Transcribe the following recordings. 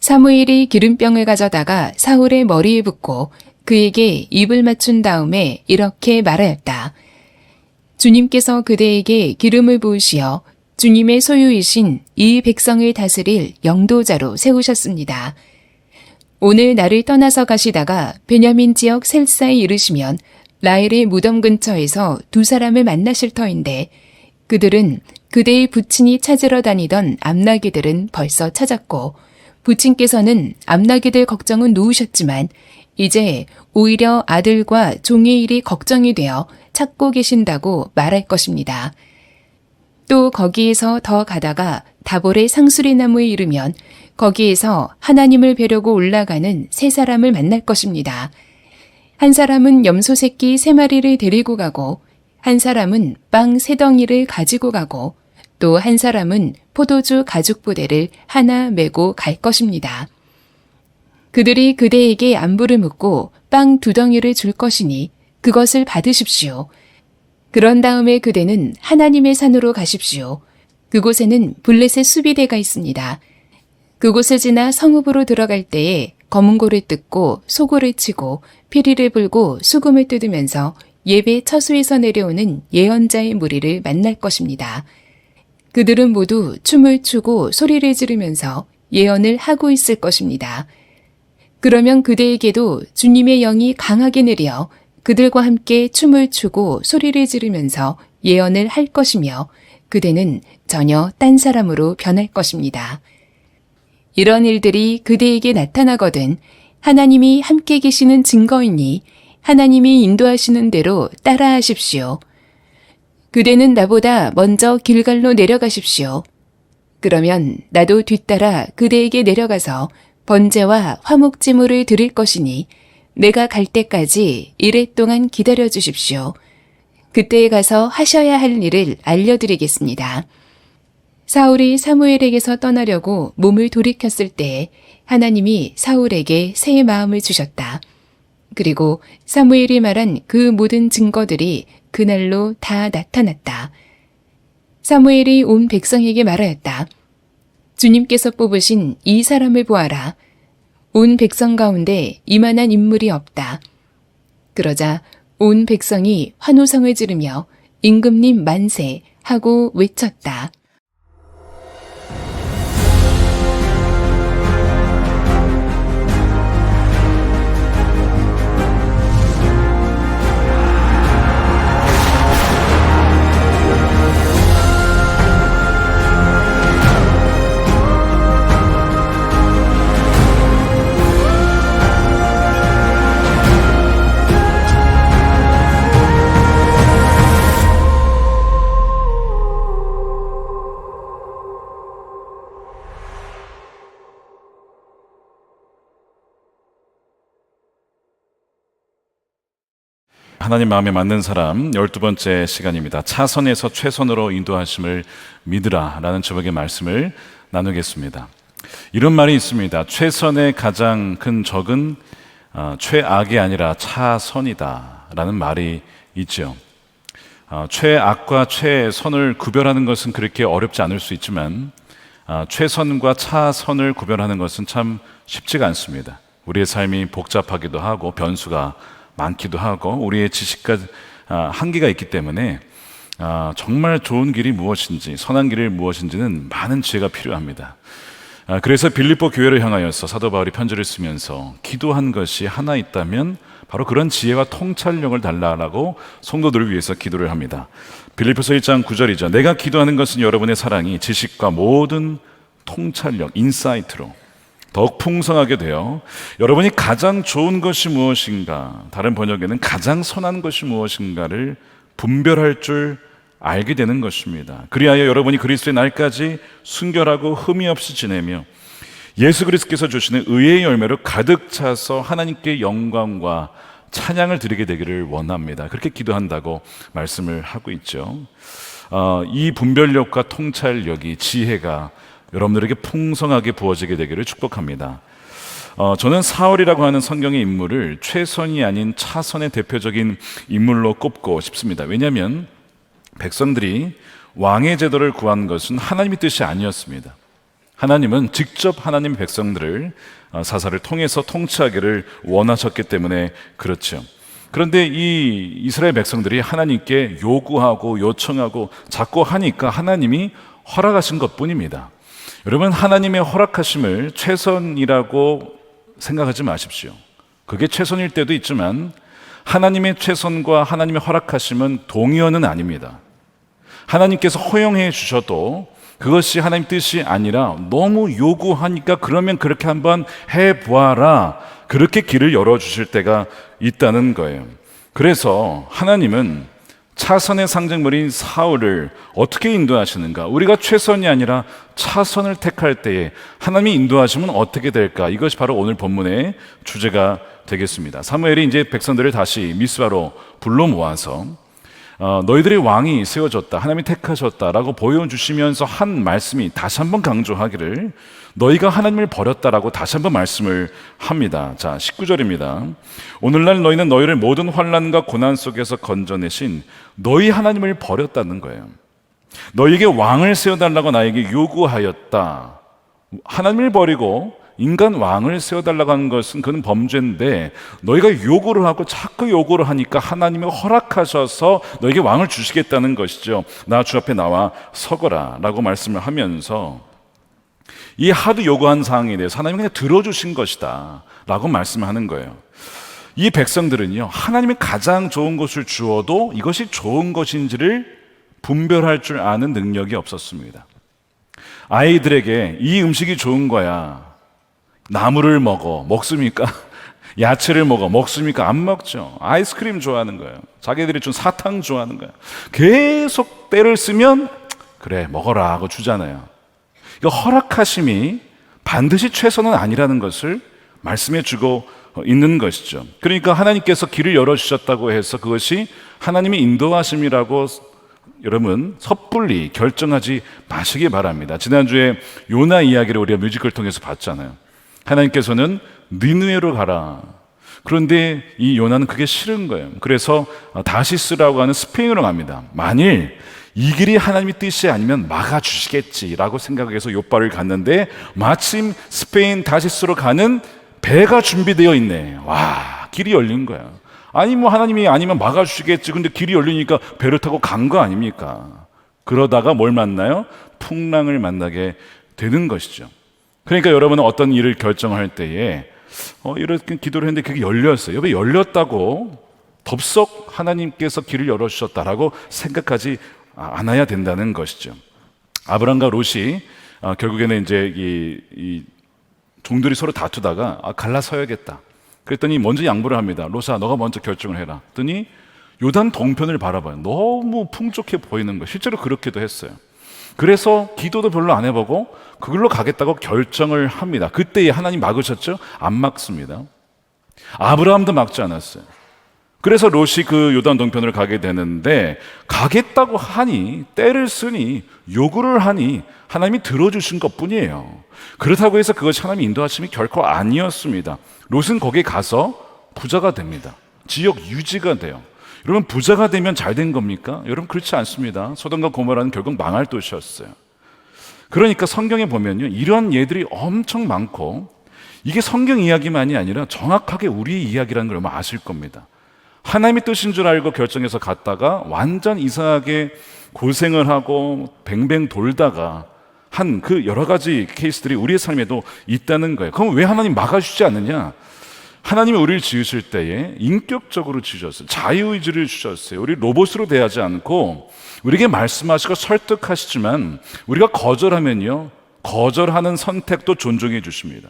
사무엘이 기름병을 가져다가 사울의 머리에 붓고 그에게 입을 맞춘 다음에 이렇게 말하였다. 주님께서 그대에게 기름을 부으시어 주님의 소유이신 이 백성을 다스릴 영도자로 세우셨습니다. 오늘 나를 떠나서 가시다가 베냐민 지역 셀사에 이르시면 라헬의 무덤 근처에서 두 사람을 만나실 터인데 그들은 그대의 부친이 찾으러 다니던 암나기들은 벌써 찾았고 부친께서는 암나기들 걱정은 놓으셨지만 이제 오히려 아들과 종의 일이 걱정이 되어 찾고 계신다고 말할 것입니다. 또 거기에서 더 가다가 다볼의 상수리 나무에 이르면 거기에서 하나님을 뵈려고 올라가는 세 사람을 만날 것입니다. 한 사람은 염소 새끼 3마리를 데리고 가고 한 사람은 빵 3덩이를 가지고 가고 또 한 사람은 포도주 가죽 부대를 하나 메고 갈 것입니다. 그들이 그대에게 안부를 묻고 빵 2덩이를 줄 것이니 그것을 받으십시오. 그런 다음에 그대는 하나님의 산으로 가십시오. 그곳에는 블레셋 수비대가 있습니다. 그곳을 지나 성읍으로 들어갈 때에 검은고를 뜯고 소고를 치고 피리를 불고 수금을 뜯으면서 예배 처소에서 내려오는 예언자의 무리를 만날 것입니다. 그들은 모두 춤을 추고 소리를 지르면서 예언을 하고 있을 것입니다. 그러면 그대에게도 주님의 영이 강하게 내려 그들과 함께 춤을 추고 소리를 지르면서 예언을 할 것이며 그대는 전혀 딴 사람으로 변할 것입니다. 이런 일들이 그대에게 나타나거든 하나님이 함께 계시는 증거이니 하나님이 인도하시는 대로 따라하십시오. 그대는 나보다 먼저 길갈로 내려가십시오. 그러면 나도 뒤따라 그대에게 내려가서 번제와 화목제물을 드릴 것이니 내가 갈 때까지 이래 동안 기다려 주십시오. 그때에 가서 하셔야 할 일을 알려드리겠습니다. 사울이 사무엘에게서 떠나려고 몸을 돌이켰을 때 하나님이 사울에게 새 마음을 주셨다. 그리고 사무엘이 말한 그 모든 증거들이 그날로 다 나타났다. 사무엘이 온 백성에게 말하였다. 주님께서 뽑으신 이 사람을 보아라. 온 백성 가운데 이만한 인물이 없다. 그러자 온 백성이 환호성을 지르며 임금님 만세 하고 외쳤다. 하나님 마음에 맞는 사람 12번째 시간입니다. 차선에서 최선으로 인도하심을 믿으라 라는 제목의 말씀을 나누겠습니다. 이런 말이 있습니다. 최선의 가장 큰 적은 최악이 아니라 차선이다 라는 말이 있죠. 최악과 최선을 구별하는 것은 그렇게 어렵지 않을 수 있지만 최선과 차선을 구별하는 것은 참 쉽지가 않습니다. 우리의 삶이 복잡하기도 하고 변수가 많기도 하고 우리의 지식과 한계가 있기 때문에 정말 좋은 길이 무엇인지 선한 길이 무엇인지는 많은 지혜가 필요합니다. 그래서 빌립보 교회를 향하여서 사도 바울이 편지를 쓰면서 기도한 것이 하나 있다면 바로 그런 지혜와 통찰력을 달라고 성도들을 위해서 기도를 합니다. 빌립보서 1장 9절이죠. 내가 기도하는 것은 여러분의 사랑이 지식과 모든 통찰력, 인사이트로 더욱 풍성하게 되어 여러분이 가장 좋은 것이 무엇인가, 다른 번역에는 가장 선한 것이 무엇인가를 분별할 줄 알게 되는 것입니다. 그리하여 여러분이 그리스도의 날까지 순결하고 흠이 없이 지내며 예수 그리스도께서 주시는 의의 열매로 가득 차서 하나님께 영광과 찬양을 드리게 되기를 원합니다. 그렇게 기도한다고 말씀을 하고 있죠. 이 분별력과 통찰력이, 지혜가 여러분들에게 풍성하게 부어지게 되기를 축복합니다. 저는 사울이라고 하는 성경의 인물을 최선이 아닌 차선의 대표적인 인물로 꼽고 싶습니다. 왜냐하면 백성들이 왕의 제도를 구한 것은 하나님의 뜻이 아니었습니다. 하나님은 직접 하나님 백성들을 사사를 통해서 통치하기를 원하셨기 때문에 그렇죠. 그런데 이 이스라엘 백성들이 하나님께 요구하고 요청하고 자꾸 하니까 하나님이 허락하신 것뿐입니다. 여러분, 하나님의 허락하심을 최선이라고 생각하지 마십시오. 그게 최선일 때도 있지만 하나님의 최선과 하나님의 허락하심은 동의어는 아닙니다. 하나님께서 허용해 주셔도 그것이 하나님 뜻이 아니라 너무 요구하니까 그러면 그렇게 한번 해보아라, 그렇게 길을 열어주실 때가 있다는 거예요. 그래서 하나님은 차선의 상징물인 사울을 어떻게 인도하시는가? 우리가 최선이 아니라 차선을 택할 때에 하나님이 인도하시면 어떻게 될까? 이것이 바로 오늘 본문의 주제가 되겠습니다. 사무엘이 이제 백성들을 다시 미스바로 불러 모아서 너희들의 왕이 세워졌다, 하나님이 택하셨다라고 보여주시면서 한 말씀이 다시 한번 강조하기를 너희가 하나님을 버렸다라고 다시 한번 말씀을 합니다. 자, 19절입니다. 오늘날 너희는 너희를 모든 환난과 고난 속에서 건져내신 너희 하나님을 버렸다는 거예요. 너희에게 왕을 세워달라고 나에게 요구하였다. 하나님을 버리고 인간 왕을 세워달라고 하는 것은 그는 범죄인데 너희가 요구를 하고 자꾸 요구를 하니까 하나님이 허락하셔서 너에게 왕을 주시겠다는 것이죠. 나 주 앞에 나와 서거라 라고 말씀을 하면서 이 하도 요구한 사항에 대해서 하나님이 그냥 들어주신 것이다 라고 말씀하는 거예요. 이 백성들은요, 하나님이 가장 좋은 것을 주어도 이것이 좋은 것인지를 분별할 줄 아는 능력이 없었습니다. 아이들에게 이 음식이 좋은 거야, 나물을 먹습니까? 야채를 먹습니까? 안 먹죠. 아이스크림 좋아하는 거예요. 자기들이 준 사탕 좋아하는 거예요. 계속 때를 쓰면 그래 먹어라 하고 주잖아요. 이 허락하심이 반드시 최선은 아니라는 것을 말씀해 주고 있는 것이죠. 그러니까 하나님께서 길을 열어주셨다고 해서 그것이 하나님의 인도하심이라고 여러분 섣불리 결정하지 마시기 바랍니다. 지난주에 요나 이야기를 우리가 뮤지컬 통해서 봤잖아요. 하나님께서는 니느웨로 가라. 그런데 이 요나는 그게 싫은 거예요. 그래서 다시스라고 하는 스페인으로 갑니다. 만일 이 길이 하나님의 뜻이 아니면 막아주시겠지라고 생각해서 요바를 갔는데 마침 스페인 다시스로 가는 배가 준비되어 있네. 와, 길이 열린 거야. 아니 뭐 하나님이 아니면 막아주시겠지. 근데 길이 열리니까 배를 타고 간 거 아닙니까? 그러다가 뭘 만나요? 풍랑을 만나게 되는 것이죠. 그러니까 여러분은 어떤 일을 결정할 때에 이렇게 기도를 했는데 그게 열렸어요. 여기 열렸다고 덥석 하나님께서 길을 열어주셨다라고 생각하지 않아야 된다는 것이죠. 아브람과 롯이 결국에는 이제 이 종들이 서로 다투다가 갈라서야겠다. 그랬더니 먼저 양보를 합니다. 롯아, 너가 먼저 결정을 해라. 그랬더니 요단 동편을 바라봐요. 너무 풍족해 보이는 거예요. 실제로 그렇게도 했어요. 그래서 기도도 별로 안 해보고 그걸로 가겠다고 결정을 합니다. 그때 하나님 막으셨죠? 안 막습니다. 아브라함도 막지 않았어요. 그래서 롯이 그 요단 동편으로 가게 되는데 가겠다고 하니, 때를 쓰니, 요구를 하니 하나님이 들어주신 것뿐이에요. 그렇다고 해서 그것이 하나님의 인도하심이 결코 아니었습니다. 롯은 거기에 가서 부자가 됩니다. 지역 유지가 돼요. 여러분, 부자가 되면 잘 된 겁니까? 여러분, 그렇지 않습니다. 소돔과 고모라는 결국 망할 도시였어요. 그러니까 성경에 보면요, 이런 예들이 엄청 많고 이게 성경 이야기만이 아니라 정확하게 우리의 이야기라는 걸 아마 아실 겁니다. 하나님의 뜻인 줄 알고 결정해서 갔다가 완전 이상하게 고생을 하고 뱅뱅 돌다가 한 그 여러 가지 케이스들이 우리의 삶에도 있다는 거예요. 그럼 왜 하나님 막아주지 않느냐? 하나님이 우리를 지으실 때에 인격적으로 지으셨어요. 자유의지를 주셨어요. 우리 로봇으로 대하지 않고 우리에게 말씀하시고 설득하시지만 우리가 거절하면요, 거절하는 선택도 존중해 주십니다.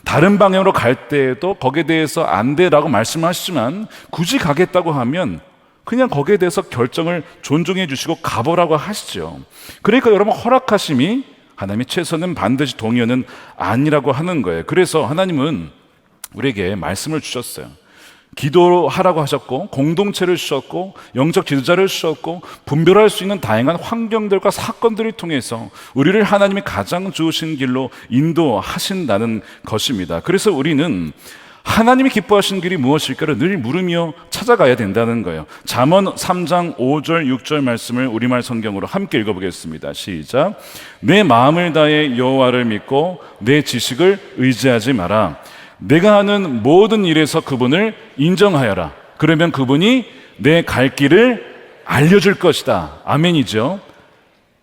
다른 방향으로 갈 때에도 거기에 대해서 안 돼라고 말씀하시지만 굳이 가겠다고 하면 그냥 거기에 대해서 결정을 존중해 주시고 가보라고 하시죠. 그러니까 여러분, 허락하심이 하나님의 최선은 반드시 동의어는 아니라고 하는 거예요. 그래서 하나님은 우리에게 말씀을 주셨어요. 기도하라고 하셨고, 공동체를 주셨고, 영적 지도자를 주셨고, 분별할 수 있는 다양한 환경들과 사건들을 통해서 우리를 하나님이 가장 좋으신 길로 인도하신다는 것입니다. 그래서 우리는 하나님이 기뻐하시는 길이 무엇일까를 늘 물으며 찾아가야 된다는 거예요. 잠언 3장 5절 6절 말씀을 우리말 성경으로 함께 읽어보겠습니다. 시작. 내 마음을 다해 여호와를 믿고 내 지식을 의지하지 마라. 내가 하는 모든 일에서 그분을 인정하여라. 그러면 그분이 내 갈 길을 알려줄 것이다. 아멘이죠.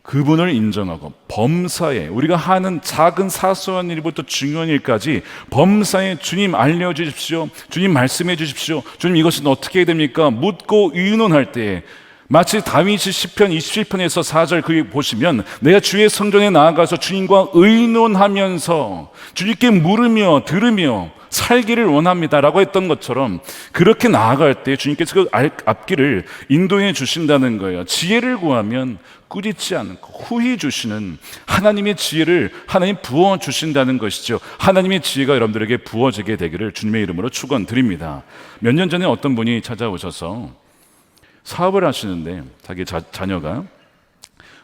그분을 인정하고 범사에 우리가 하는 작은 사소한 일부터 중요한 일까지 범사에 주님 알려주십시오. 주님 말씀해 주십시오. 주님 이것은 어떻게 해야 됩니까? 묻고 의논할 때에 마치 다윗이 시편 27편에서 4절 그 보시면 내가 주의 성전에 나아가서 주님과 의논하면서 주님께 물으며 들으며 살기를 원합니다라고 했던 것처럼 그렇게 나아갈 때 주님께서 그 앞길을 인도해 주신다는 거예요. 지혜를 구하면 꾸짖지 않고 후히 주시는 하나님의 지혜를 하나님 부어 주신다는 것이죠. 하나님의 지혜가 여러분들에게 부어지게 되기를 주님의 이름으로 축원드립니다. 몇 년 전에 어떤 분이 찾아오셔서 사업을 하시는데 자기 자녀가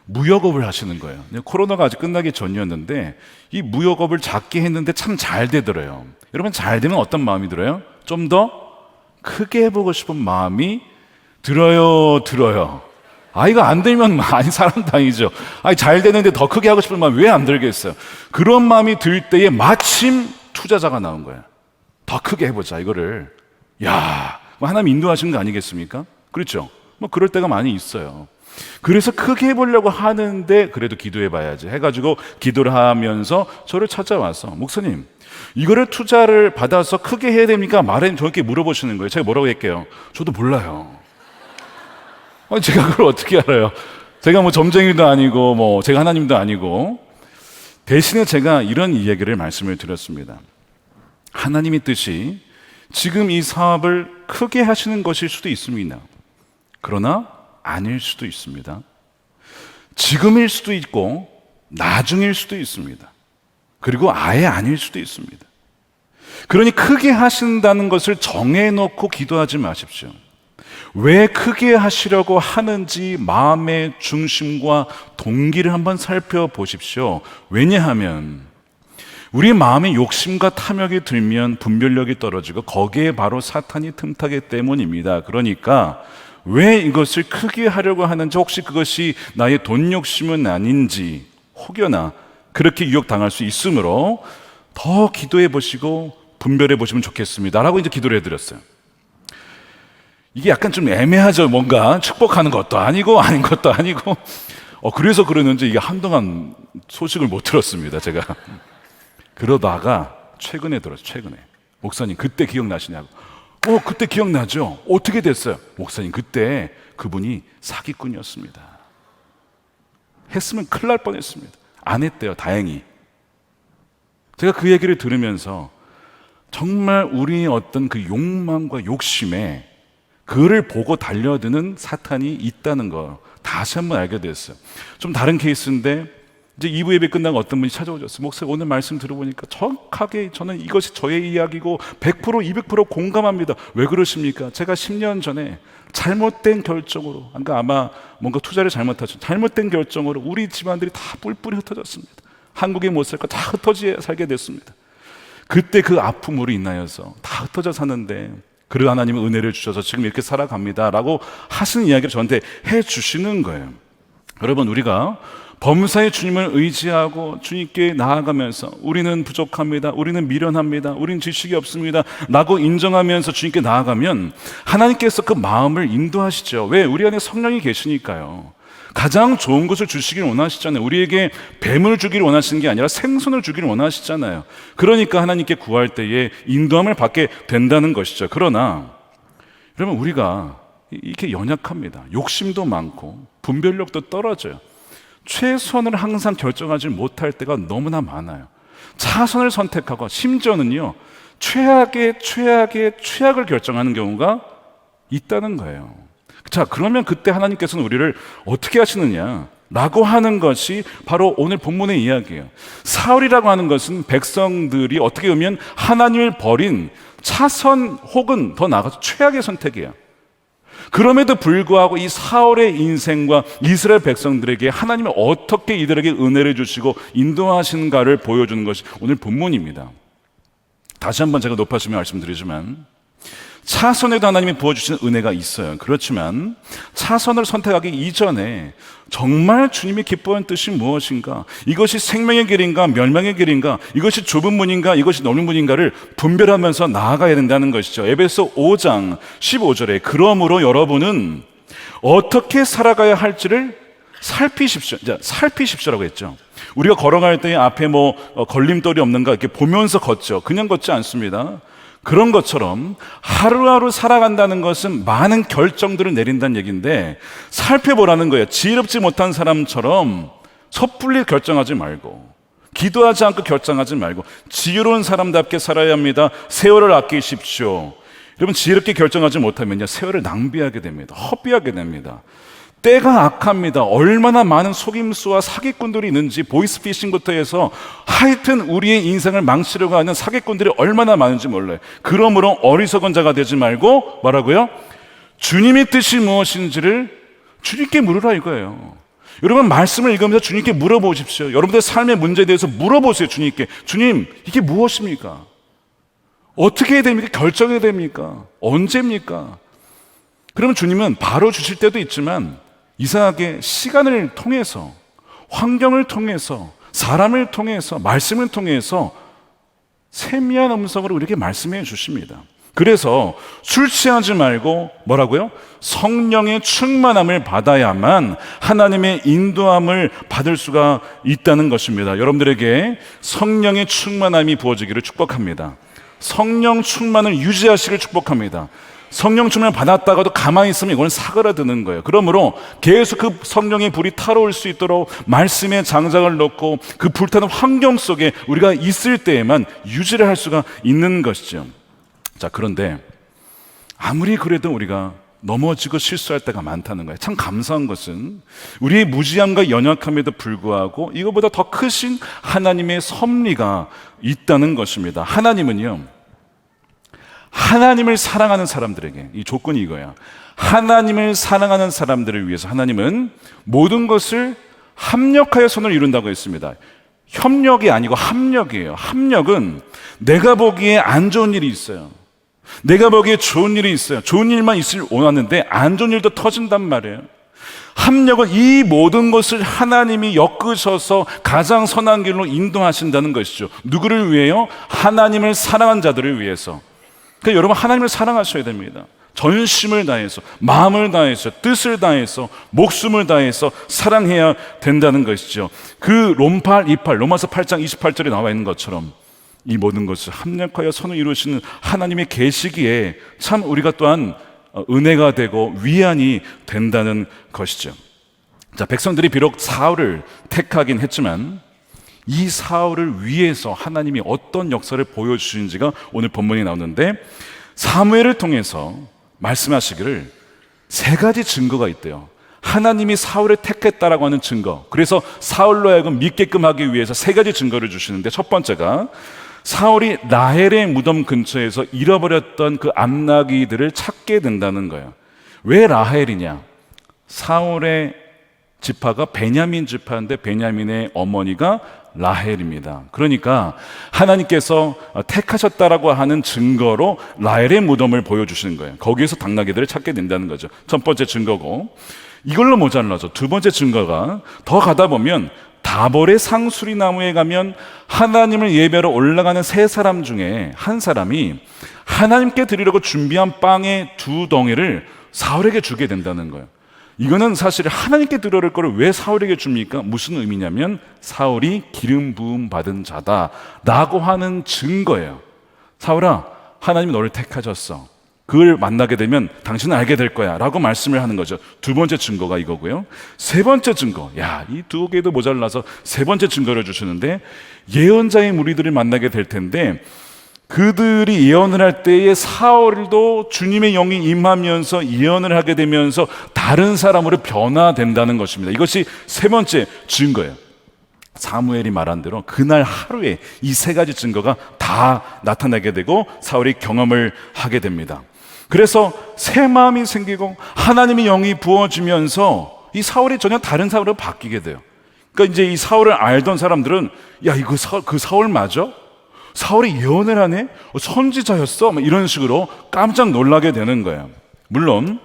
무역업을 하시는 거예요. 코로나가 아직 끝나기 전이었는데 이 무역업을 작게 했는데 참 잘 되더래요. 여러분 잘 되면 어떤 마음이 들어요? 좀 더 크게 해보고 싶은 마음이 들어요. 이거 안 되면 많이 사람 다니죠. 잘 되는데 더 크게 하고 싶은 마음이 왜 안 들겠어요? 그런 마음이 들 때에 마침 투자자가 나온 거예요. 더 크게 해보자 이거를. 하나님 인도하시는 거 아니겠습니까? 그렇죠? 그럴 때가 많이 있어요. 그래서 크게 해보려고 하는데 그래도 기도해봐야지 해가지고 기도를 하면서 저를 찾아와서 목사님 이거를 투자를 받아서 크게 해야 됩니까? 말해 저렇게 물어보시는 거예요. 제가 뭐라고 할게요? 저도 몰라요. 제가 그걸 어떻게 알아요? 제가 점쟁이도 아니고 제가 하나님도 아니고. 대신에 제가 이런 이야기를 말씀을 드렸습니다. 하나님의 뜻이 지금 이 사업을 크게 하시는 것일 수도 있습니다. 그러나 아닐 수도 있습니다. 지금일 수도 있고 나중일 수도 있습니다. 그리고 아예 아닐 수도 있습니다. 그러니 크게 하신다는 것을 정해놓고 기도하지 마십시오. 왜 크게 하시려고 하는지 마음의 중심과 동기를 한번 살펴보십시오. 왜냐하면 우리 마음에 욕심과 탐욕이 들면 분별력이 떨어지고 거기에 바로 사탄이 틈타기 때문입니다. 그러니까 왜 이것을 크게 하려고 하는지, 혹시 그것이 나의 돈 욕심은 아닌지 혹여나 그렇게 유혹당할 수 있으므로 더 기도해 보시고 분별해 보시면 좋겠습니다 라고 이제 기도를 해드렸어요. 이게 약간 좀 애매하죠. 뭔가 축복하는 것도 아니고 아닌 것도 아니고. 그래서 그러는지 이게 한동안 소식을 못 들었습니다 제가. 그러다가 최근에 들었어요. 최근에 목사님 그때 기억나시냐고. 그때 기억나죠. 어떻게 됐어요? 목사님 그때 그분이 사기꾼이었습니다. 했으면 큰일 날 뻔했습니다. 안 했대요. 다행히. 제가 그 얘기를 들으면서 정말 우리의 어떤 그 욕망과 욕심에 그를 보고 달려드는 사탄이 있다는 거 다시 한번 알게 됐어요. 좀 다른 케이스인데 이제 2부 예배 끝나고 어떤 분이 찾아오셨어요. 목사님 오늘 말씀 들어보니까 정확하게 저는 이것이 저의 이야기고 100% 200% 공감합니다. 왜 그러십니까? 제가 10년 전에 잘못된 결정으로, 그러니까 아마 뭔가 투자를 잘못하죠. 잘못된 결정으로 우리 집안들이 다 뿔뿔이 흩어졌습니다. 한국에 못 살고 다 흩어져 살게 됐습니다. 그때 그 아픔으로 인하여서 다 흩어져 사는데 그 하나님은 은혜를 주셔서 지금 이렇게 살아갑니다 라고 하시는 이야기를 저한테 해주시는 거예요. 여러분 우리가 범사의 주님을 의지하고 주님께 나아가면서 우리는 부족합니다, 우리는 미련합니다, 우리는 지식이 없습니다 라고 인정하면서 주님께 나아가면 하나님께서 그 마음을 인도하시죠. 왜? 우리 안에 성령이 계시니까요. 가장 좋은 것을 주시길 원하시잖아요. 우리에게 뱀을 주기를 원하시는 게 아니라 생선을 주기를 원하시잖아요. 그러니까 하나님께 구할 때에 인도함을 받게 된다는 것이죠. 그러나 여러분 우리가 이렇게 연약합니다. 욕심도 많고 분별력도 떨어져요. 최선을 항상 결정하지 못할 때가 너무나 많아요. 차선을 선택하고 심지어는요 최악의 최악을 결정하는 경우가 있다는 거예요. 자, 그러면 그때 하나님께서는 우리를 어떻게 하시느냐 라고 하는 것이 바로 오늘 본문의 이야기예요. 사울이라고 하는 것은 백성들이 어떻게 보면 하나님을 버린 차선 혹은 더 나아가서 최악의 선택이에요. 그럼에도 불구하고 이 사울의 인생과 이스라엘 백성들에게 하나님은 어떻게 이들에게 은혜를 주시고 인도하시는가를 보여주는 것이 오늘 본문입니다. 다시 한번 제가 높아지며 말씀드리지만 차선에도 하나님이 부어주시는 은혜가 있어요. 그렇지만 차선을 선택하기 이전에 정말 주님이 기뻐하는 뜻이 무엇인가, 이것이 생명의 길인가 멸망의 길인가, 이것이 좁은 문인가 이것이 넓은 문인가를 분별하면서 나아가야 된다는 것이죠. 에베소 5장 15절에 그러므로 여러분은 어떻게 살아가야 할지를 살피십시오. 살피십시오라고 했죠. 우리가 걸어갈 때 앞에 걸림돌이 없는가 이렇게 보면서 걷죠. 그냥 걷지 않습니다. 그런 것처럼 하루하루 살아간다는 것은 많은 결정들을 내린다는 얘기인데 살펴보라는 거예요. 지혜롭지 못한 사람처럼 섣불리 결정하지 말고, 기도하지 않고 결정하지 말고 지혜로운 사람답게 살아야 합니다. 세월을 아끼십시오. 여러분, 지혜롭게 결정하지 못하면요, 세월을 낭비하게 됩니다. 허비하게 됩니다. 때가 악합니다. 얼마나 많은 속임수와 사기꾼들이 있는지, 보이스피싱부터 해서 하여튼 우리의 인생을 망치려고 하는 사기꾼들이 얼마나 많은지 몰라요. 그러므로 어리석은 자가 되지 말고 뭐라고요? 주님의 뜻이 무엇인지를 주님께 물으라 이거예요. 여러분, 말씀을 읽으면서 주님께 물어보십시오. 여러분들의 삶의 문제에 대해서 물어보세요. 주님께. 주님, 이게 무엇입니까? 어떻게 해야 됩니까? 결정해야 됩니까? 언제입니까? 그러면 주님은 바로 주실 때도 있지만 이상하게 시간을 통해서, 환경을 통해서, 사람을 통해서, 말씀을 통해서 세미한 음성으로 우리에게 말씀해 주십니다. 그래서 술 취하지 말고 뭐라고요? 성령의 충만함을 받아야만 하나님의 인도함을 받을 수가 있다는 것입니다. 여러분들에게 성령의 충만함이 부어지기를 축복합니다. 성령 충만을 유지하시길 축복합니다. 성령 충만을 받았다가도 가만히 있으면 이건 사그라드는 거예요. 그러므로 계속 그 성령의 불이 타오를 수 있도록 말씀에 장작을 넣고 그 불타는 환경 속에 우리가 있을 때에만 유지를 할 수가 있는 것이죠. 자, 그런데 아무리 그래도 우리가 넘어지고 실수할 때가 많다는 거예요. 참 감사한 것은 우리의 무지함과 연약함에도 불구하고 이거보다 더 크신 하나님의 섭리가 있다는 것입니다. 하나님은요, 하나님을 사랑하는 사람들에게, 이 조건이 이거야. 하나님을 사랑하는 사람들을 위해서 하나님은 모든 것을 합력하여 선을 이룬다고 했습니다. 협력이 아니고 합력이에요. 합력은 내가 보기에 안 좋은 일이 있어요. 내가 보기에 좋은 일이 있어요. 좋은 일만 있을 원하는데 안 좋은 일도 터진단 말이에요. 합력은 이 모든 것을 하나님이 엮으셔서 가장 선한 길로 인도하신다는 것이죠. 누구를 위해요? 하나님을 사랑한 자들을 위해서. 그러니까 여러분, 하나님을 사랑하셔야 됩니다. 전심을 다해서, 마음을 다해서, 뜻을 다해서, 목숨을 다해서 사랑해야 된다는 것이죠. 그 롬팔 28, 로마서 8장 28절에 나와 있는 것처럼 이 모든 것을 합력하여 선을 이루시는 하나님의 계시기에 참 우리가 또한 은혜가 되고 위안이 된다는 것이죠. 자, 백성들이 비록 사울을 택하긴 했지만 이 사울을 위해서 하나님이 어떤 역사를 보여주시는지가 오늘 본문에 나오는데, 사무엘을 통해서 말씀하시기를 세 가지 증거가 있대요. 하나님이 사울을 택했다라고 하는 증거, 그래서 사울로 하여금 믿게끔 하기 위해서 세 가지 증거를 주시는데, 첫 번째가 사울이 라헬의 무덤 근처에서 잃어버렸던 그 암나귀들을 찾게 된다는 거예요. 왜 라헬이냐? 사울의 지파가 베냐민 지파인데 베냐민의 어머니가 라헬입니다. 그러니까 하나님께서 택하셨다라고 하는 증거로 라헬의 무덤을 보여주시는 거예요. 거기에서 당나귀들을 찾게 된다는 거죠. 첫 번째 증거고, 이걸로 모자라죠. 두 번째 증거가 더 가다 보면 다볼의 상수리 나무에 가면 하나님을 예배로 올라가는 세 사람 중에 한 사람이 하나님께 드리려고 준비한 빵의 두 덩이를 사울에게 주게 된다는 거예요. 이거는 사실 하나님께 드려야 거를 왜 사울에게 줍니까? 무슨 의미냐면 사울이 기름 부음 받은 자다라고 하는 증거예요. 사울아, 하나님이 너를 택하셨어. 그걸 만나게 되면 당신은 알게 될 거야 라고 말씀을 하는 거죠. 두 번째 증거가 이거고요. 세 번째 증거, 이 두 개도 모자라서 세 번째 증거를 주시는데, 예언자의 무리들을 만나게 될 텐데 그들이 예언을 할 때에 사울도 주님의 영이 임하면서 예언을 하게 되면서 다른 사람으로 변화된다는 것입니다. 이것이 세 번째 증거예요. 사무엘이 말한 대로 그날 하루에 이 세 가지 증거가 다 나타나게 되고 사울이 경험을 하게 됩니다. 그래서 새 마음이 생기고 하나님의 영이 부어지면서 이 사울이 전혀 다른 사울로 바뀌게 돼요. 그러니까 이제 이 사울을 알던 사람들은, 야, 이거 그 사울 맞아? 사울이 예언을 하네? 선지자였어? 이런 식으로 깜짝 놀라게 되는 거예요. 물론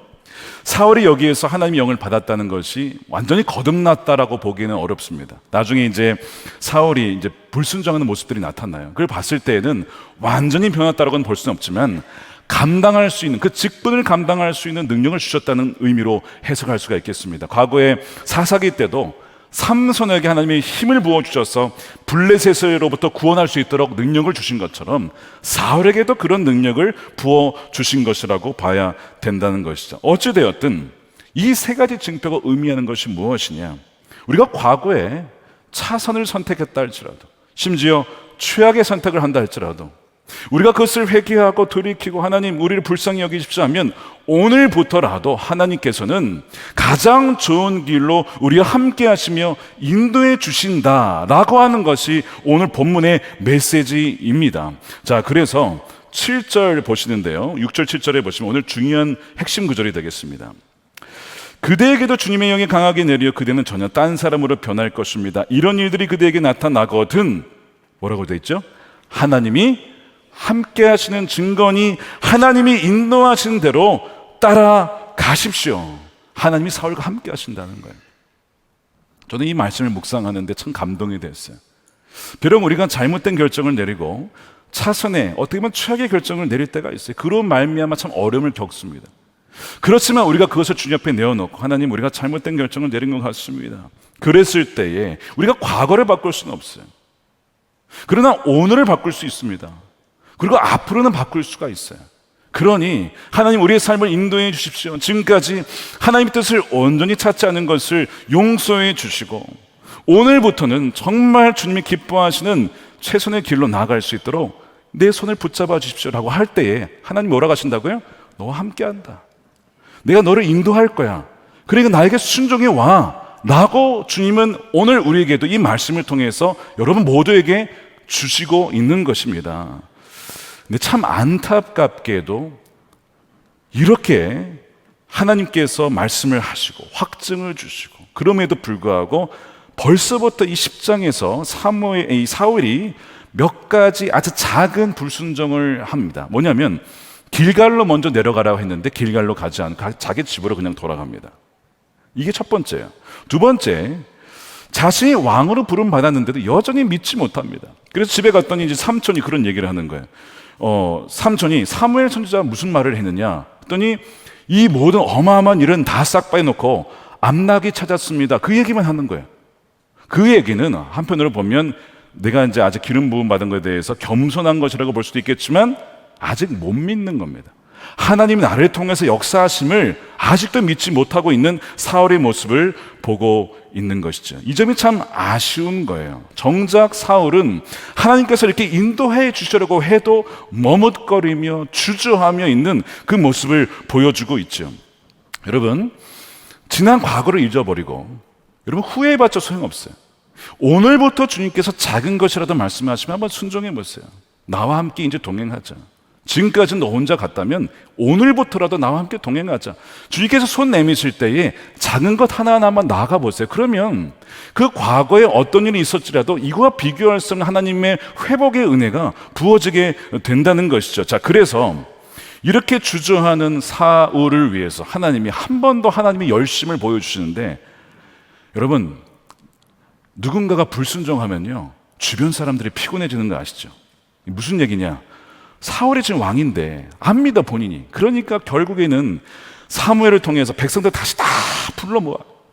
사울이 여기에서 하나님의 영을 받았다는 것이 완전히 거듭났다라고 보기는 어렵습니다. 나중에 이제 사울이 이제 불순종하는 모습들이 나타나요. 그걸 봤을 때에는 완전히 변했다라고는 볼 수는 없지만 감당할 수 있는, 그 직분을 감당할 수 있는 능력을 주셨다는 의미로 해석할 수가 있겠습니다. 과거에 사사기 때도 삼손에게 하나님이 힘을 부어주셔서 블레셋으로부터 구원할 수 있도록 능력을 주신 것처럼 사울에게도 그런 능력을 부어주신 것이라고 봐야 된다는 것이죠. 어찌되었든 이 세 가지 징표가 의미하는 것이 무엇이냐, 우리가 과거에 차선을 선택했다 할지라도, 심지어 최악의 선택을 한다 할지라도 우리가 그것을 회개하고 돌이키고 하나님 우리를 불쌍히 여기십시오 하면 오늘부터라도 하나님께서는 가장 좋은 길로 우리와 함께 하시며 인도해 주신다라고 하는 것이 오늘 본문의 메시지입니다. 자, 그래서 7절 보시는데요, 6절 7절에 보시면 오늘 중요한 핵심 구절이 되겠습니다. 그대에게도 주님의 영이 강하게 내려 그대는 전혀 딴 사람으로 변할 것입니다. 이런 일들이 그대에게 나타나거든 뭐라고 되어 있죠? 하나님이 함께 하시는 증거니 하나님이 인도하신 대로 따라가십시오. 하나님이 사울과 함께 하신다는 거예요. 저는 이 말씀을 묵상하는데 참 감동이 됐어요. 비록 우리가 잘못된 결정을 내리고 차선에 어떻게 보면 최악의 결정을 내릴 때가 있어요. 그로 말미암아 참 어려움을 겪습니다. 그렇지만 우리가 그것을 주님 앞에 내어놓고 하나님 우리가 잘못된 결정을 내린 것 같습니다. 그랬을 때에 우리가 과거를 바꿀 수는 없어요. 그러나 오늘을 바꿀 수 있습니다. 그리고 앞으로는 바꿀 수가 있어요. 그러니 하나님 우리의 삶을 인도해 주십시오. 지금까지 하나님의 뜻을 온전히 찾지 않은 것을 용서해 주시고 오늘부터는 정말 주님이 기뻐하시는 최선의 길로 나아갈 수 있도록 내 손을 붙잡아 주십시오라고 할 때에 하나님 뭐라고 하신다고요? 너와 함께한다. 내가 너를 인도할 거야. 그러니까 나에게 순종해 와 라고 주님은 오늘 우리에게도 이 말씀을 통해서 여러분 모두에게 주시고 있는 것입니다. 근데 참 안타깝게도 이렇게 하나님께서 말씀을 하시고 확증을 주시고 그럼에도 불구하고 벌써부터 이 10장에서 사울이 몇 가지 아주 작은 불순종을 합니다. 뭐냐면 길갈로 먼저 내려가라고 했는데 길갈로 가지 않고 자기 집으로 그냥 돌아갑니다. 이게 첫 번째예요. 두 번째, 자신이 왕으로 부름 받았는데도 여전히 믿지 못합니다. 그래서 집에 갔더니 이제 삼촌이 그런 얘기를 하는 거예요. 삼촌이 사무엘 선지자가 무슨 말을 했느냐 했더니 이 모든 어마어마한 일은 다 싹 빼놓고 암낙이 찾았습니다. 그 얘기만 하는 거예요. 그 얘기는 한편으로 보면 내가 이제 아직 기름 부음 받은 것에 대해서 겸손한 것이라고 볼 수도 있겠지만 아직 못 믿는 겁니다. 하나님이 나를 통해서 역사하심을 아직도 믿지 못하고 있는 사울의 모습을 보고 있는 것이죠. 이 점이 참 아쉬운 거예요. 정작 사울은 하나님께서 이렇게 인도해 주시려고 해도 머뭇거리며 주저하며 있는 그 모습을 보여주고 있죠. 여러분, 지난 과거를 잊어버리고 여러분 후회해봤자 소용없어요. 오늘부터 주님께서 작은 것이라도 말씀하시면 한번 순종해 보세요. 나와 함께 이제 동행하자. 지금까지는 너 혼자 갔다면 오늘부터라도 나와 함께 동행하자. 주님께서 손 내미실 때에 작은 것 하나하나만 나아가 보세요. 그러면 그 과거에 어떤 일이 있었지라도 이거와 비교할 수 없는 하나님의 회복의 은혜가 부어지게 된다는 것이죠. 자, 그래서 이렇게 주저하는 사울을 위해서 하나님이 한 번 더 하나님의 열심을 보여주시는데, 여러분, 누군가가 불순종하면요 주변 사람들이 피곤해지는 거 아시죠? 무슨 얘기냐? 사울이 지금 왕인데 압니다, 본인이. 그러니까 결국에는 사무엘을 통해서 백성들 다시 다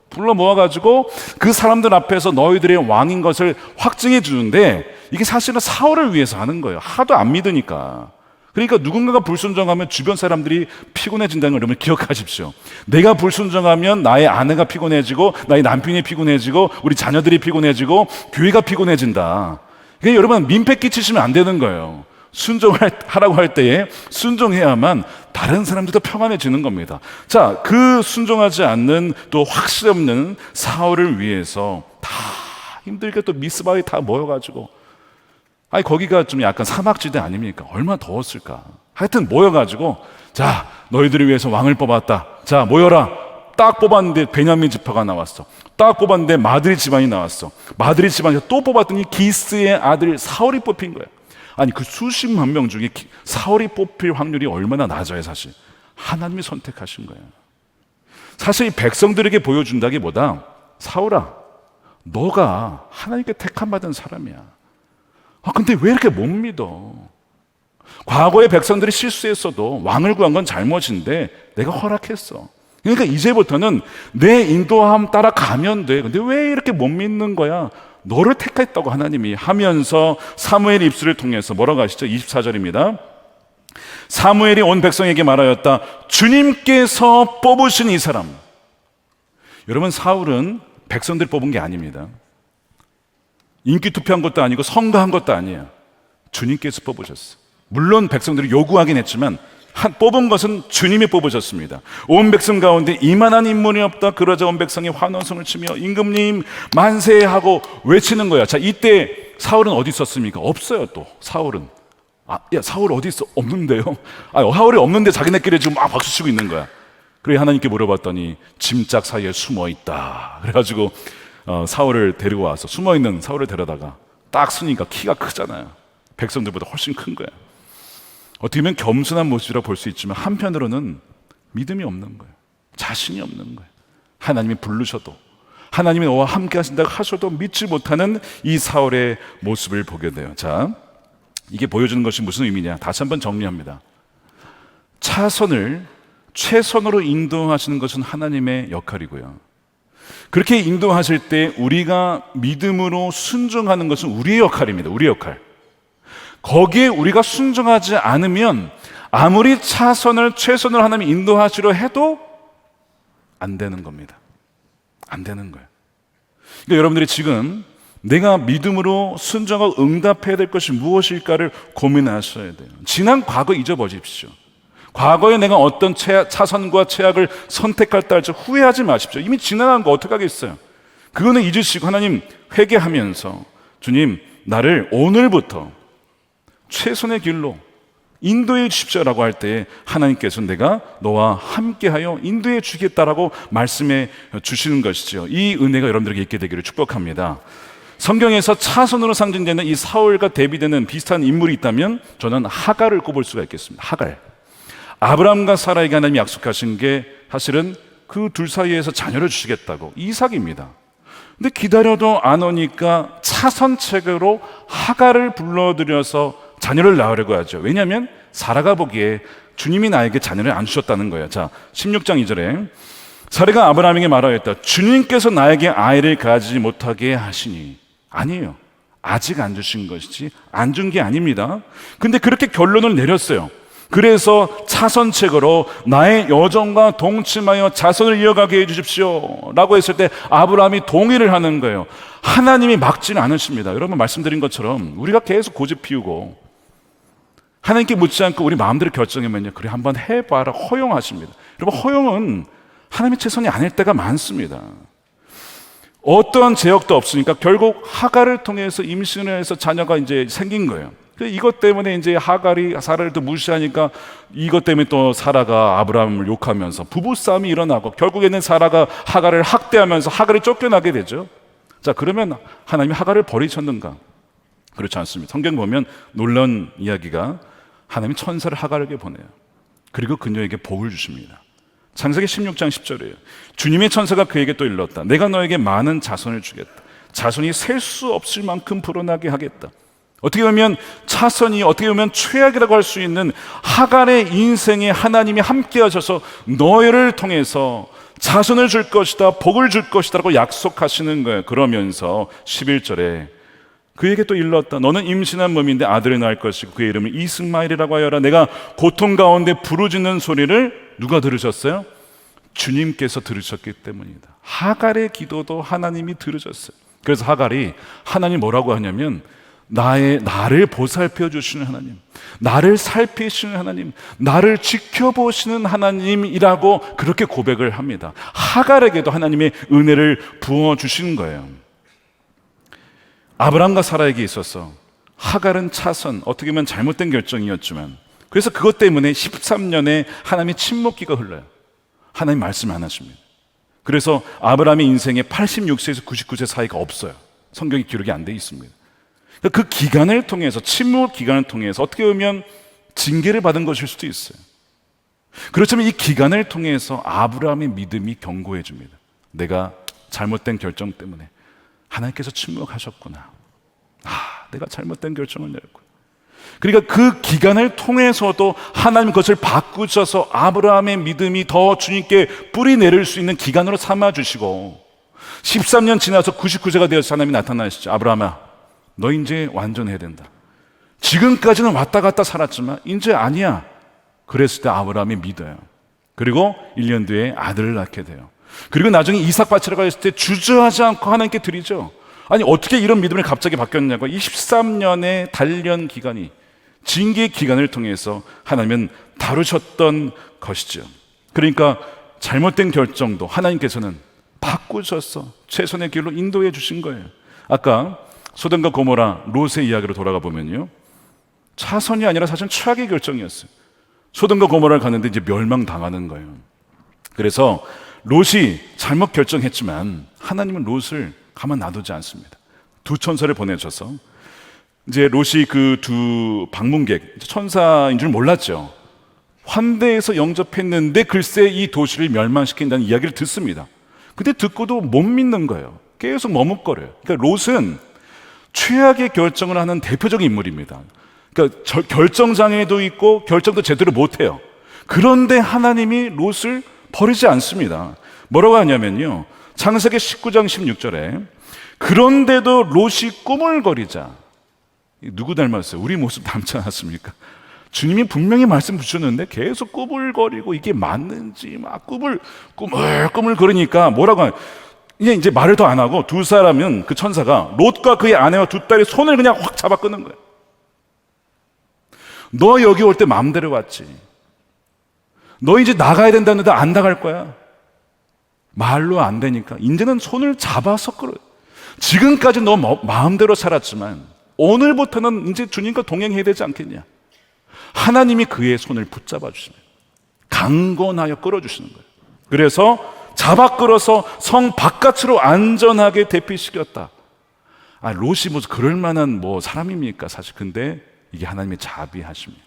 불러 모아가지고 그 사람들 앞에서 너희들의 왕인 것을 확증해 주는데, 이게 사실은 사울을 위해서 하는 거예요. 하도 안 믿으니까. 그러니까 누군가가 불순종하면 주변 사람들이 피곤해진다는 걸 여러분 기억하십시오. 내가 불순종하면 나의 아내가 피곤해지고 나의 남편이 피곤해지고 우리 자녀들이 피곤해지고 교회가 피곤해진다. 그러니까 여러분 민폐 끼치시면 안 되는 거예요. 순종하라고 할 때에 순종해야만 다른 사람들도 평안해지는 겁니다. 자, 그 순종하지 않는 또 확실 없는 사울을 위해서 다 힘들게 또 미스바에 다 모여가지고, 아니 거기가 좀 약간 사막지대 아닙니까? 얼마나 더웠을까. 하여튼 모여가지고, 자, 너희들을 위해서 왕을 뽑았다. 자, 모여라. 딱 뽑았는데 베냐민 지파가 나왔어. 딱 뽑았는데 마드리 집안이 나왔어. 마드리 집안에서 또 뽑았더니 기스의 아들 사울이 뽑힌 거예요. 아니 그 수십만 명 중에 사울이 뽑힐 확률이 얼마나 낮아요. 사실 하나님이 선택하신 거예요. 사실 이 백성들에게 보여준다기보다 사울아, 너가 하나님께 택함 받은 사람이야. 근데 왜 이렇게 못 믿어? 과거에 백성들이 실수했어도 왕을 구한 건 잘못인데 내가 허락했어. 그러니까 이제부터는 내 인도함 따라 가면 돼. 근데 왜 이렇게 못 믿는 거야? 너를 택했다고 하나님이 하면서 사무엘 입술을 통해서 뭐라고 하시죠? 24절입니다. 사무엘이 온 백성에게 말하였다. 주님께서 뽑으신 이 사람. 여러분, 사울은 백성들이 뽑은 게 아닙니다. 인기 투표한 것도 아니고 선거한 것도 아니에요. 주님께서 뽑으셨어요. 물론 백성들이 요구하긴 했지만 뽑은 것은 주님이 뽑으셨습니다. 온 백성 가운데 이만한 인물이 없다. 그러자 온 백성이 환호성을 치며 임금님 만세하고 외치는 거야. 자, 이때 사울은 어디 있었습니까? 없어요. 또 사울은 야, 사울 어디 있어? 없는데요. 사울이 없는데 자기네끼리 지금 막 박수치고 있는 거야. 그래 하나님께 물어봤더니 짐짝 사이에 숨어 있다. 그래가지고 사울을 데리고 와서 숨어 있는 사울을 데려다가 딱 쓰니까 키가 크잖아요. 백성들보다 훨씬 큰 거야. 어떻게 보면 겸손한 모습이라 볼 수 있지만 한편으로는 믿음이 없는 거예요. 자신이 없는 거예요. 하나님이 부르셔도, 하나님이 너와 함께 하신다고 하셔도 믿지 못하는 이 사울의 모습을 보게 돼요. 자, 이게 보여주는 것이 무슨 의미냐? 다시 한번 정리합니다. 차선을 최선으로 인도하시는 것은 하나님의 역할이고요. 그렇게 인도하실 때 우리가 믿음으로 순종하는 것은 우리의 역할입니다. 우리의 역할. 거기에 우리가 순종하지 않으면 아무리 차선을 최선으로 하나님이 인도하시려 해도 안 되는 겁니다. 안 되는 거예요. 그러니까 여러분들이 지금 내가 믿음으로 순종하고 응답해야 될 것이 무엇일까를 고민하셔야 돼요. 지난 과거 잊어버리십시오. 과거에 내가 어떤 차선과 최악을 선택할다 할지 후회하지 마십시오. 이미 지나간 거 어떡하겠어요. 그거는 잊으시고 하나님 회개하면서 주님 나를 오늘부터 최선의 길로 인도해 주십시오라고 할 때 하나님께서는 내가 너와 함께하여 인도해 주겠다라고 말씀해 주시는 것이죠. 이 은혜가 여러분들에게 있게 되기를 축복합니다. 성경에서 차선으로 상징되는 이 사울과 대비되는 비슷한 인물이 있다면 저는 하갈을 꼽을 수가 있겠습니다. 하갈. 아브라함과 사라에게 하나님이 약속하신 게 사실은 그 둘 사이에서 자녀를 주시겠다고 이삭입니다. 근데 기다려도 안 오니까 차선책으로 하갈을 불러들여서 자녀를 낳으려고 하죠. 왜냐하면 사라가 보기에 주님이 나에게 자녀를 안 주셨다는 거예요. 자, 16장 2절에 사라가 아브라함에게 말하였다. 주님께서 나에게 아이를 가지지 못하게 하시니. 아니에요. 아직 안 주신 것이지 안 준 게 아닙니다. 근데 그렇게 결론을 내렸어요. 그래서 차선책으로 나의 여정과 동침하여 자손을 이어가게 해주십시오 라고 했을 때 아브라함이 동의를 하는 거예요. 하나님이 막지는 않으십니다. 여러분 말씀드린 것처럼 우리가 계속 고집 피우고 하나님께 묻지 않고 우리 마음대로 결정하면요, 그래 한번 해봐라 허용하십니다. 여러분 허용은 하나님의 최선이 아닐 때가 많습니다. 어떠한 제약도 없으니까 결국 하갈을 통해서 임신을 해서 자녀가 이제 생긴 거예요. 이것 때문에 이제 하갈이 사라를 또 무시하니까 이것 때문에 또 사라가 아브라함을 욕하면서 부부싸움이 일어나고 결국에는 사라가 하갈을 학대하면서 하갈이 쫓겨나게 되죠. 자, 그러면 하나님이 하갈을 버리셨는가? 그렇지 않습니다. 성경 보면 놀라운 이야기가 하나님이 천사를 하갈에게 보내요. 그리고 그녀에게 복을 주십니다. 창세기 16장 10절이에요. 주님의 천사가 그에게 또 일렀다. 내가 너에게 많은 자손을 주겠다. 자손이 셀 수 없을 만큼 불어나게 하겠다. 어떻게 보면 차선이 어떻게 보면 최악이라고 할 수 있는 하갈의 인생에 하나님이 함께 하셔서 너희를 통해서 자손을 줄 것이다, 복을 줄 것이다 라고 약속하시는 거예요. 그러면서 11절에 그에게 또 일렀다. 너는 임신한 몸인데 아들을 낳을 것이고 그의 이름을 이스마엘이라고 하여라. 내가 고통 가운데 부르짖는 소리를 누가 들으셨어요? 주님께서 들으셨기 때문이다. 하갈의 기도도 하나님이 들으셨어요. 그래서 하갈이 하나님 뭐라고 하냐면 나를 보살펴 주시는 하나님, 나를 살피시는 하나님, 나를 지켜보시는 하나님이라고 그렇게 고백을 합니다. 하갈에게도 하나님의 은혜를 부어주신 거예요. 아브라함과 사라에게 있어서 하갈은 차선, 어떻게 보면 잘못된 결정이었지만 그래서 그것 때문에 13년의 하나님의 침묵기가 흘러요. 하나님 말씀 안 하십니다. 그래서 아브라함의 인생에 86세에서 99세 사이가 없어요. 성경이 기록이 안 돼 있습니다. 그 기간을 통해서, 침묵 기간을 통해서 어떻게 보면 징계를 받은 것일 수도 있어요. 그렇지만 이 기간을 통해서 아브라함의 믿음이 견고해 줍니다. 내가 잘못된 결정 때문에 하나님께서 침묵하셨구나. 내가 잘못된 결정을 내렸구나. 그러니까 그 기간을 통해서도 하나님 그것을 바꾸셔서 아브라함의 믿음이 더 주님께 뿌리 내릴 수 있는 기간으로 삼아주시고 13년 지나서 99세가 되어서 하나님이 나타나시죠. 아브라함아, 너 이제 완전해야 된다. 지금까지는 왔다 갔다 살았지만 이제 아니야. 그랬을 때 아브라함이 믿어요. 그리고 1년 뒤에 아들을 낳게 돼요. 그리고 나중에 이삭 바치러 갔을 때 주저하지 않고 하나님께 드리죠. 아니 어떻게 이런 믿음이 갑자기 바뀌었냐고. 23년의 단련 기간이, 징계 기간을 통해서 하나님은 다루셨던 것이죠. 그러니까 잘못된 결정도 하나님께서는 바꾸셔서 최선의 길로 인도해 주신 거예요. 아까 소돔과 고모라 롯의 이야기로 돌아가 보면요, 차선이 아니라 사실 최악의 결정이었어요. 소돔과 고모라를 갔는데 이제 멸망당하는 거예요. 그래서 롯이 잘못 결정했지만 하나님은 롯을 가만 놔두지 않습니다. 두 천사를 보내셔서 이제 롯이 그 두 방문객, 천사인 줄 몰랐죠. 환대해서 영접했는데 글쎄 이 도시를 멸망시킨다는 이야기를 듣습니다. 근데 듣고도 못 믿는 거예요. 계속 머뭇거려요. 그러니까 롯은 최악의 결정을 하는 대표적인 인물입니다. 그러니까 결정장애도 있고 결정도 제대로 못해요. 그런데 하나님이 롯을 버리지 않습니다. 뭐라고 하냐면요, 창세기 19장 16절에 그런데도 롯이 꾸물거리자. 누구 닮았어요? 우리 모습 닮지 않았습니까? 주님이 분명히 말씀 주셨는데 계속 꾸물거리고 이게 맞는지 막 꾸물꾸물 거리니까 뭐라고 하냐, 이제 말을 더 안 하고 두 사람은, 그 천사가 롯과 그의 아내와 두 딸의 손을 그냥 확 잡아 끄는 거예요. 너 여기 올 때 마음대로 왔지. 너 이제 나가야 된다는데 안 나갈 거야. 말로 안 되니까 이제는 손을 잡아서 끌어요. 지금까지 너 마음대로 살았지만 오늘부터는 이제 주님과 동행해야 되지 않겠냐. 하나님이 그의 손을 붙잡아 주십니다. 강건하여 끌어주시는 거예요. 그래서 잡아 끌어서 성 바깥으로 안전하게 대피시켰다. 롯이 무슨 그럴 만한 사람입니까? 사실 근데 이게 하나님의 자비하십니다.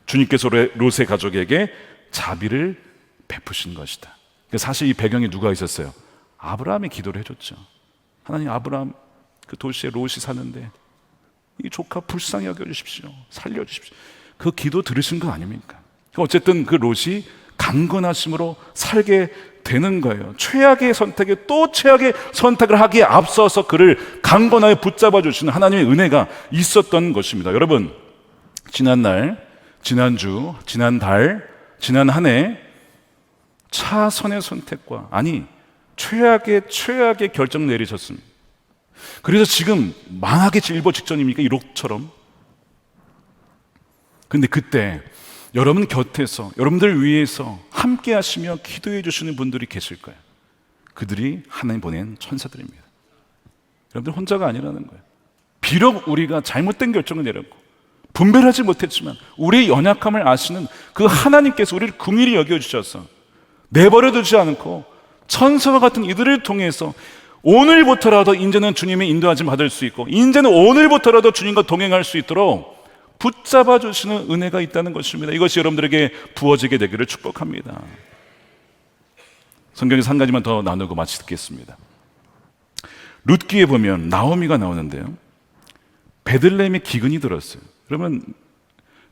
주님께서 롯의 가족에게 자비를 베푸신 것이다. 사실 이 배경에 누가 있었어요? 아브라함이 기도를 해줬죠. 하나님, 아브라함 그 도시에 롯이 사는데 이 조카 불쌍히 여겨주십시오. 살려주십시오. 그 기도 들으신 거 아닙니까? 어쨌든 그 롯이 강건하심으로 살게 되는 거예요. 최악의 선택에 또 최악의 선택을 하기에 앞서서 그를 강건하게 붙잡아 주시는 하나님의 은혜가 있었던 것입니다. 여러분, 지난날, 지난주, 지난달, 지난 한 해 차선의 선택과, 최악의 결정 내리셨습니다. 그래서 지금 망하기 일보 직전입니까? 이 롯처럼. 근데 그때 여러분 곁에서, 여러분들 위해서 함께 하시며 기도해 주시는 분들이 계실 거예요. 그들이 하나님 보낸 천사들입니다. 여러분들 혼자가 아니라는 거예요. 비록 우리가 잘못된 결정을 내렸고 분별하지 못했지만 우리의 연약함을 아시는 그 하나님께서 우리를 긍휼히 여겨주셔서 내버려 두지 않고 천사와 같은 이들을 통해서 오늘부터라도 이제는 주님의 인도하심 받을 수 있고, 이제는 오늘부터라도 주님과 동행할 수 있도록 붙잡아 주시는 은혜가 있다는 것입니다. 이것이 여러분들에게 부어지게 되기를 축복합니다. 성경에서 한 가지만 더 나누고 마치겠습니다. 룻기에 보면 나오미가 나오는데요, 베들레헴에 기근이 들었어요. 그러면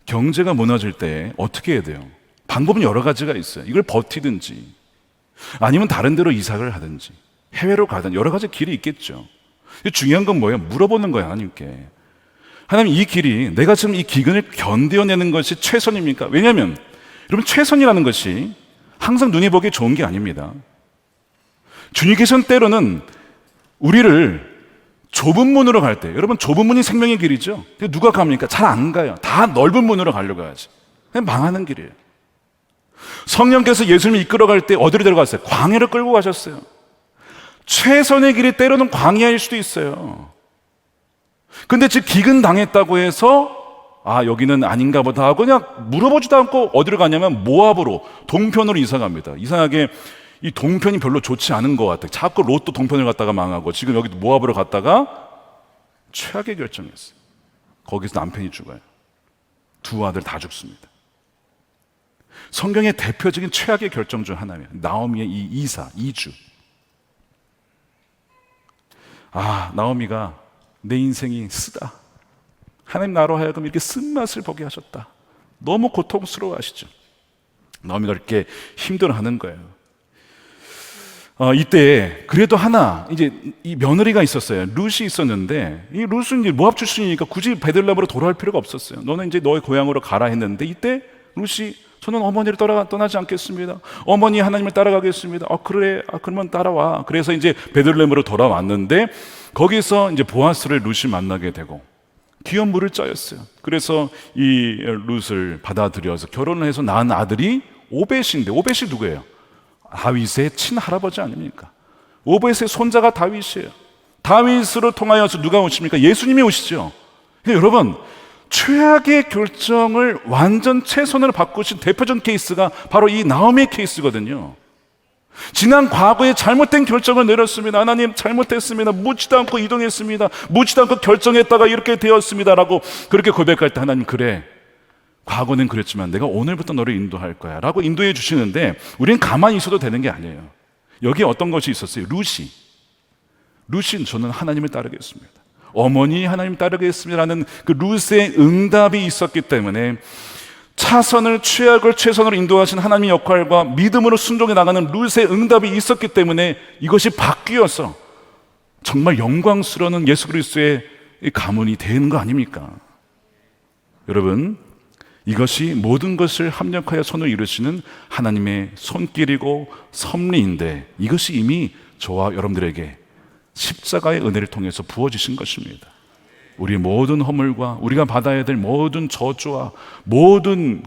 경제가 무너질 때 어떻게 해야 돼요? 방법은 여러 가지가 있어요. 이걸 버티든지 아니면 다른 데로 이사를 하든지 해외로 가든 여러 가지 길이 있겠죠. 중요한 건 뭐예요? 물어보는 거예요, 하나님께. 하나님, 이 길이, 내가 지금 이 기근을 견뎌내는 것이 최선입니까? 왜냐하면 여러분, 최선이라는 것이 항상 눈이 보기에 좋은 게 아닙니다. 주님께서는 때로는 우리를 좁은 문으로 갈 때, 여러분 좁은 문이 생명의 길이죠. 누가 갑니까? 잘 안 가요. 다 넓은 문으로 가려고 하지. 그냥 망하는 길이에요. 성령께서 예수님을 이끌어갈 때 어디로 데려갔어요? 광야로 끌고 가셨어요. 최선의 길이 때로는 광야일 수도 있어요. 근데 지금 기근 당했다고 해서 여기는 아닌가 보다 하고 그냥 물어보지도 않고 어디로 가냐면 모압으로, 동편으로 이사 갑니다. 이상하게 이 동편이 별로 좋지 않은 것 같아요. 자꾸 롯도 동편을 갔다가 망하고 지금 여기 모압으로 갔다가 최악의 결정이었어요. 거기서 남편이 죽어요. 두 아들 다 죽습니다. 성경의 대표적인 최악의 결정 중 하나예요. 나오미의 이 이주. 나오미가 내 인생이 쓰다. 하나님 나로 하여금 이렇게 쓴맛을 보게 하셨다. 너무 고통스러워 하시죠. 나오미가 이렇게 힘들어하는 거예요. 이때 그래도 하나 이제 이 며느리가 있었어요. 룻이 있었는데 이 룻은 이제 모압 출신이니까 굳이 베들레헴으로 돌아갈 필요가 없었어요. 너는 이제 너의 고향으로 가라 했는데 이때 룻이 저는 어머니를 떠나지 않겠습니다. 어머니 하나님을 따라가겠습니다. 그래, 그러면 따라와. 그래서 이제 베들레헴으로 돌아왔는데 거기서 이제 보아스를 룻이 만나게 되고 귀한 물을 짜였어요. 그래서 이 룻을 받아들여서 결혼을 해서 낳은 아들이 오벳인데 오벳이 누구예요? 다윗의 친할아버지 아닙니까? 오벳의 손자가 다윗이에요. 다윗으로 통하여서 누가 오십니까? 예수님이 오시죠. 그러니까 여러분, 최악의 결정을 완전 최선으로 바꾸신 대표적인 케이스가 바로 이 나오미의 케이스거든요. 지난 과거에 잘못된 결정을 내렸습니다. 하나님 잘못했습니다. 묻지도 않고 이동했습니다. 묻지도 않고 결정했다가 이렇게 되었습니다 라고 그렇게 고백할 때 하나님 그래, 과거는 그랬지만 내가 오늘부터 너를 인도할 거야 라고 인도해 주시는데 우리는 가만히 있어도 되는 게 아니에요. 여기에 어떤 것이 있었어요? 룻이 저는 하나님을 따르겠습니다. 어머니 하나님 따르겠습니다라는 그 룻의 응답이 있었기 때문에 차선을 최악을 최선으로 인도하신 하나님의 역할과 믿음으로 순종해 나가는 룻의 응답이 있었기 때문에 이것이 바뀌어서 정말 영광스러운 예수 그리스도의 가문이 되는 거 아닙니까? 여러분, 이것이 모든 것을 합력하여 손을 이루시는 하나님의 손길이고 섭리인데 이것이 이미 저와 여러분들에게 십자가의 은혜를 통해서 부어지신 것입니다. 우리의 모든 허물과 우리가 받아야 될 모든 저주와 모든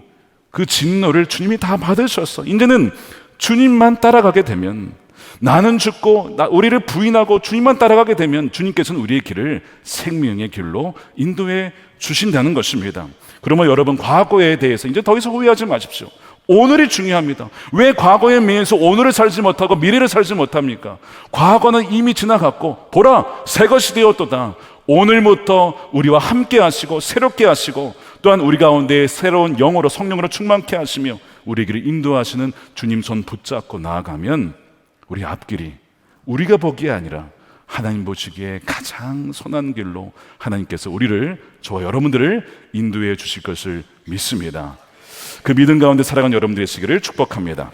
그 진노를 주님이 다 받으셨어. 이제는 주님만 따라가게 되면, 나는 죽고 우리를 부인하고 주님만 따라가게 되면 주님께서는 우리의 길을 생명의 길로 인도해 주신다는 것입니다. 그러면 여러분, 과거에 대해서 이제 더 이상 후회하지 마십시오. 오늘이 중요합니다. 왜 과거에 매여서 오늘을 살지 못하고 미래를 살지 못합니까? 과거는 이미 지나갔고 보라, 새 것이 되었도다. 오늘부터 우리와 함께 하시고 새롭게 하시고 또한 우리 가운데 새로운 영으로 성령으로 충만케 하시며 우리 길을 인도하시는 주님 손 붙잡고 나아가면 우리 앞길이 우리가 보기에 아니라 하나님 보시기에 가장 선한 길로 하나님께서 우리를, 저와 여러분들을 인도해 주실 것을 믿습니다. 그 믿음 가운데 살아가는 여러분들의 시기를 축복합니다.